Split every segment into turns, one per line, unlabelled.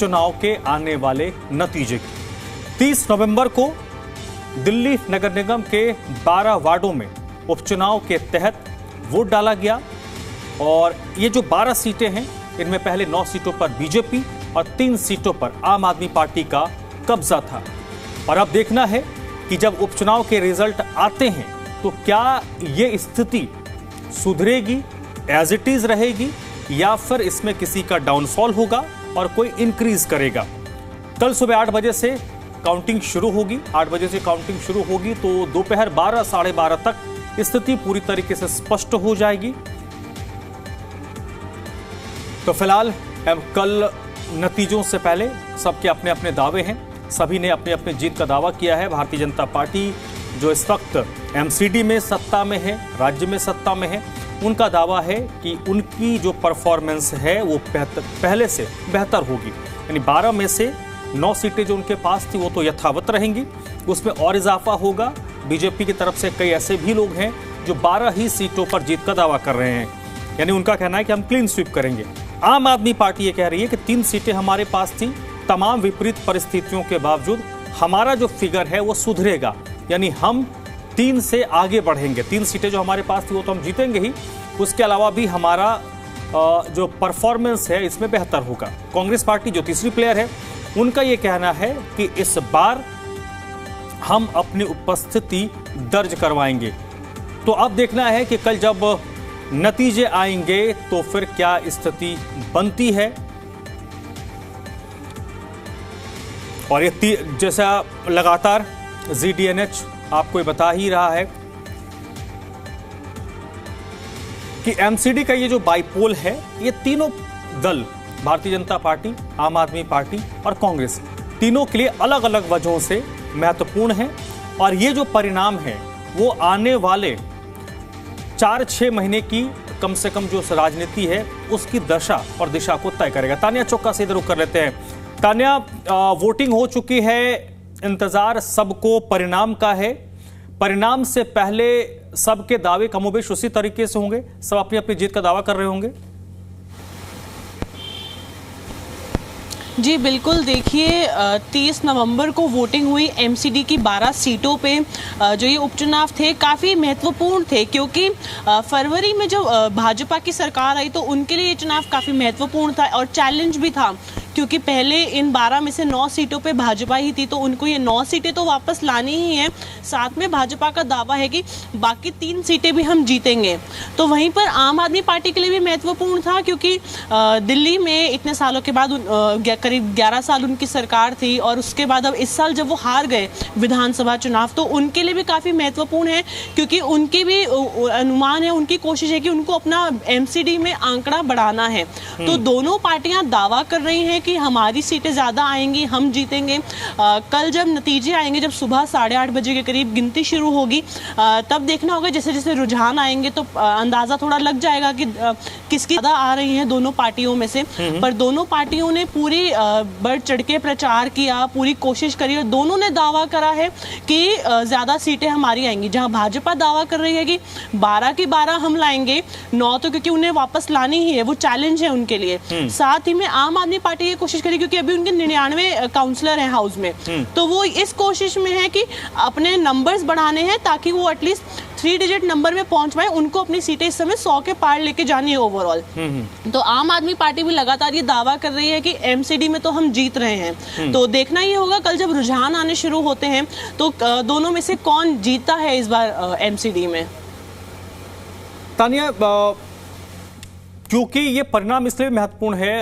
चुनाव के आने वाले नतीजे की 30 नवंबर को दिल्ली नगर निगम के 12 वार्डों में उपचुनाव के तहत वोट डाला गया और ये जो 12 सीटें हैं इनमें पहले 9 सीटों पर बीजेपी और 3 सीटों पर आम आदमी पार्टी का कब्जा था। और अब देखना है कि जब उपचुनाव के रिजल्ट आते हैं तो क्या ये स्थिति सुधरेगी, एज इट इज रहेगी या फिर इसमें किसी का डाउनफॉल होगा और कोई इंक्रीज करेगा। कल सुबह 8 बजे से काउंटिंग शुरू होगी। 8 बजे से काउंटिंग शुरू होगी तो दोपहर 12 साढ़े 12 तक स्थिति पूरी तरीके से स्पष्ट हो जाएगी। तो फिलहाल कल नतीजों से पहले सबके अपने अपने दावे हैं। सभी ने अपने अपने जीत का दावा किया है। भारतीय जनता पार्टी जो इस वक्त एमसीडी में सत्ता में है, राज्य में सत्ता में है, उनका दावा है कि उनकी जो परफॉर्मेंस है वो पहले से बेहतर होगी। यानी 12 में से 9 सीटें जो उनके पास थी वो तो यथावत रहेंगी, उसमें और इजाफा होगा। बीजेपी की तरफ से कई ऐसे भी लोग हैं जो 12 ही सीटों पर जीत का दावा कर रहे हैं। यानी उनका कहना है कि हम क्लीन स्वीप करेंगे। आम आदमी पार्टी ये कह रही है कि 3 सीटें हमारे पास थी, तमाम विपरीत परिस्थितियों के बावजूद हमारा जो फिगर है वो सुधरेगा, यानी हम 3 से आगे बढ़ेंगे। 3 सीटें जो हमारे पास थी वो तो हम जीतेंगे ही, उसके अलावा भी हमारा जो परफॉर्मेंस है इसमें बेहतर होगा। कांग्रेस पार्टी जो तीसरी प्लेयर है उनका ये कहना है कि इस बार हम अपनी उपस्थिति दर्ज करवाएंगे। तो अब देखना है कि कल जब नतीजे आएंगे तो फिर क्या स्थिति बनती है। और ये जैसा लगातार ZDNH आपको बता ही रहा है कि एमसीडी का ये जो बाइपोल है, ये तीनों दल भारतीय जनता पार्टी, आम आदमी पार्टी और कांग्रेस, तीनों के लिए अलग अलग वजहों से महत्वपूर्ण है। और ये जो परिणाम है वो आने वाले 4-6 महीने की कम से कम जो राजनीति है उसकी दशा और दिशा को तय करेगा। तानिया चौक्का से इधर रुक कर लेते हैं। तानिया, वोटिंग हो चुकी है, इंतजार सबको परिणाम का है। परिणाम से पहले सबके दावे कमोबेश उसी तरीके से होंगे, सब अपनी अपनी जीत का दावा कर रहे होंगे।
जी बिल्कुल, देखिए 30 नवंबर को वोटिंग हुई एमसीडी की 12 सीटों पे। जो ये उपचुनाव थे काफ़ी महत्वपूर्ण थे क्योंकि फरवरी में जो भाजपा की सरकार आई तो उनके लिए ये चुनाव काफ़ी महत्वपूर्ण था और चैलेंज भी था क्योंकि पहले इन 12 में से 9 सीटों पे भाजपा ही थी, तो उनको ये 9 सीटें तो वापस लानी ही है। साथ में भाजपा का दावा है कि बाकी 3 सीटें भी हम जीतेंगे। तो वहीं पर आम आदमी पार्टी के लिए भी महत्वपूर्ण था क्योंकि दिल्ली में इतने सालों के बाद करीब 11 साल उनकी सरकार थी और उसके बाद अब इस साल जब वो हार गए विधानसभा चुनाव तो उनके लिए भी काफ़ी महत्वपूर्ण है क्योंकि उनकी भी अनुमान है, उनकी कोशिश है कि उनको अपना एमसीडी में आंकड़ा बढ़ाना है। तो दोनों पार्टियां दावा कर रही हैं कि हमारी सीटें ज़्यादा आएंगी, हम जीतेंगे। कल जब नतीजे आएंगे, जब सुबह 8:30 बजे के करीब गिनती शुरू होगी, तब देखना होगा जैसे जैसे रुझान आएंगे तो अंदाज़ा थोड़ा लग जाएगा कि किसकी ज़्यादा आ रही हैं दोनों पार्टियों में से। पर दोनों पार्टियों ने पूरी बढ़ चढ़ के प्रचार किया, पूरी कोशिश करी और दोनों ने दावा करा है कि ज़्यादा सीटें हमारी आएंगी। जहाँ भाजपा दावा कर रही है कि 12 की 12 हम लाएंगे, 9 तो क्योंकि उन्हें वापस लानी ही है, वो चैलेंज है उनके लिए। साथ ही में आम आदमी पार्टी कोशिश करी क्योंकि अभी उनके 99 काउंसलर हैं हाउस में, तो वो इस कोशिश में है कि अपने नंबर्स बढ़ाने हैं ताकि वो एटलीस्ट 3 डिजिट नंबर में पहुंच पाए। उनको अपनी सीटें इस समय 100 के पार लेके जानी है ओवरऑल। तो आम आदमी पार्टी भी लगातार ये दावा कर रही है कि एमसीडी में तो हम जीत रहे हैं। तो देखना ये होगा कल जब रुझान आने शुरू होते हैं तो दोनों में से कौन जीतता है इस बार एमसीडी में।
तानिया, क्योंकि ये परिणाम इसलिए महत्वपूर्ण है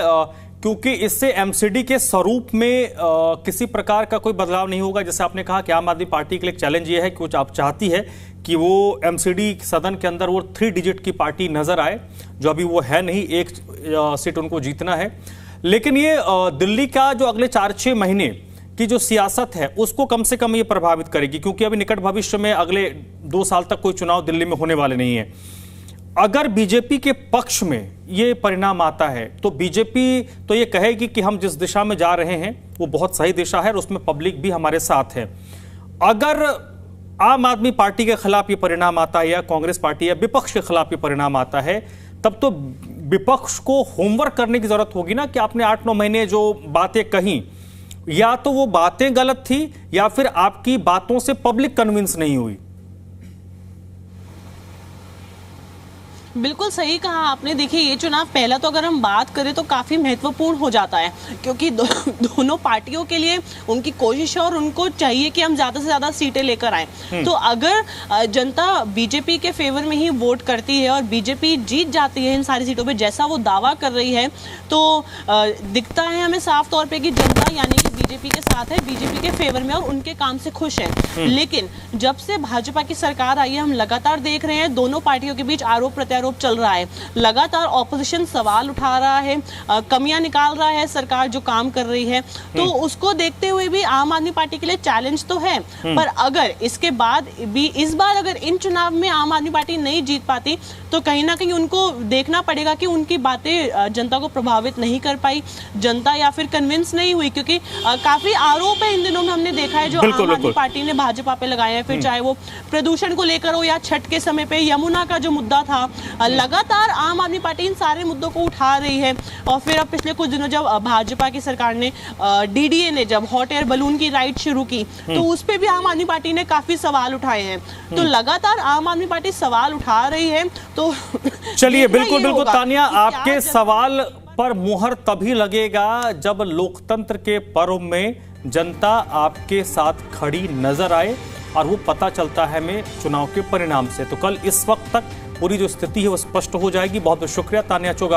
क्योंकि इससे एमसीडी के स्वरूप में किसी प्रकार का कोई बदलाव नहीं होगा। जैसे आपने कहा कि आम आदमी पार्टी के लिए चैलेंज ये है कि कुछ आप चाहती है कि वो एमसीडी सदन के अंदर वो 3 डिजिट की पार्टी नजर आए, जो अभी वो है नहीं। 1 सीट उनको जीतना है। लेकिन ये दिल्ली का जो अगले 4-6 महीने की जो सियासत है उसको कम से कम ये प्रभावित करेगी क्योंकि अभी निकट भविष्य में अगले 2 साल तक कोई चुनाव दिल्ली में होने वाले नहीं है। अगर बीजेपी के पक्ष में ये परिणाम आता है तो बीजेपी तो ये कहेगी कि हम जिस दिशा में जा रहे हैं वो बहुत सही दिशा है और उसमें पब्लिक भी हमारे साथ है। अगर आम आदमी पार्टी के खिलाफ ये परिणाम आता है या कांग्रेस पार्टी या विपक्ष के खिलाफ ये परिणाम आता है तब तो विपक्ष को होमवर्क करने की जरूरत होगी ना कि आपने 8-9 महीने जो बातें कही, या तो वो बातें गलत थी या फिर आपकी बातों से पब्लिक कन्विंस नहीं हुई।
बिल्कुल सही कहा आपने। देखिए, ये चुनाव पहला तो अगर हम बात करें तो काफी महत्वपूर्ण हो जाता है, क्योंकि दोनों पार्टियों के लिए उनकी कोशिश है और उनको चाहिए कि हम ज्यादा से ज्यादा सीटें लेकर आए। तो अगर जनता बीजेपी के फेवर में ही वोट करती है और बीजेपी जीत जाती है इन सारी सीटों पे जैसा वो दावा कर रही है, तो दिखता है हमें साफ तौर पे कि जनता यानी कि बीजेपी के साथ है, बीजेपी के फेवर में और उनके काम से खुश है। लेकिन जब से भाजपा की सरकार आई है, हम लगातार देख रहे हैं दोनों पार्टियों के बीच आरोप प्रत्यारोप चल रहा है। लगातार ऑपोजिशन सवाल उठा रहा है, कमियां निकाल रहा है सरकार जो काम कर रही है। तो उसको देखते हुए भी आम आदमी पार्टी के लिए चैलेंज तो है, पर अगर इसके बाद भी इस बार अगर इन चुनाव में आम आदमी पार्टी नहीं जीत पाती तो कहीं ना कहीं उनको देखना पड़ेगा कि उनकी बातें जनता को प्रभावित नहीं कर पाई, जनता या फिर कन्विंस नहीं हुई, क्योंकि काफी आरोप है इन दिनों में हमने देखा है जो आम आदमी पार्टी ने भाजपा पे लगाए हैं, फिर चाहे वो प्रदूषण को लेकर हो या छठ के समय पे यमुना का जो मुद्दा था। लगातार आम आदमी पार्टी इन सारे मुद्दों को उठा रही है। और फिर अब पिछले कुछ दिनों जब भाजपा की सरकार ने डीडीए ने जब हॉट एयर बलून की राइड शुरू की तो उस पे भी आम आदमी पार्टी ने काफी सवाल उठाए हैं। तो लगातार आम आदमी पार्टी सवाल उठा रही है। तो
चलिए, बिल्कुल बिल्कुल तानिया, आपके सवाल पर मुहर तभी लगेगा जब लोकतंत्र के पर्व में जनता आपके साथ खड़ी नजर आए, और वो पता चलता है हमें चुनाव के परिणाम से। तो कल इस वक्त तक पूरी जो स्थिति है वो स्पष्ट हो जाएगी। बहुत बहुत शुक्रिया तानिया चोगा।